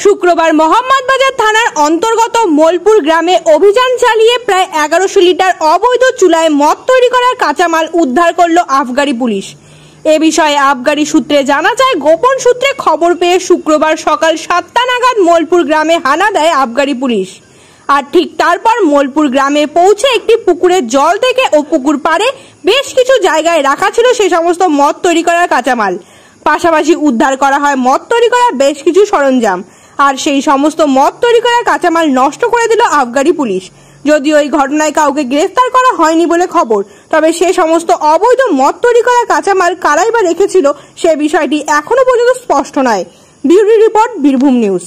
শুক্রবার মোহাম্মদবাজার থানার অন্তর্গত মোলপুর গ্রামে অভিযান চালিয়ে প্রায় 1100 লিটার অবৈধ চুলায় মদ তৈরি করার কাঁচামাল উদ্ধার করল আবগারি পুলিশ। এ বিষয়ে আবগারি সূত্রে জানা যায়, গোপন সূত্রে খবর পেয়ে শুক্রবার সকাল 7টা নাগাদ মোলপুর গ্রামে হানা দেয় আবগারি পুলিশ। আর ঠিক তারপর মোলপুর গ্রামে পৌঁছে একটি পুকুরের জল থেকে ও পুকুর পাড়ে বেশ কিছু জায়গায় রাখা ছিল সে সমস্ত মদ তৈরি করার কাঁচামাল। পাশাপাশি উদ্ধার করা হয় মদ তৈরি করার বেশ কিছু সরঞ্জাম। আর সেই সমস্ত মদ তৈরি করার কাঁচামাল নষ্ট করে দিল আবগারি পুলিশ। যদিও এই ঘটনায় কাউকে গ্রেফতার করা হয়নি বলে খবর, তবে সে সমস্ত অবৈধ মদ তৈরি করা কাঁচামাল কারাই বা রেখেছিল সে বিষয়টি এখনো পর্যন্ত স্পষ্ট নয়। Bureau report, Birbhum news.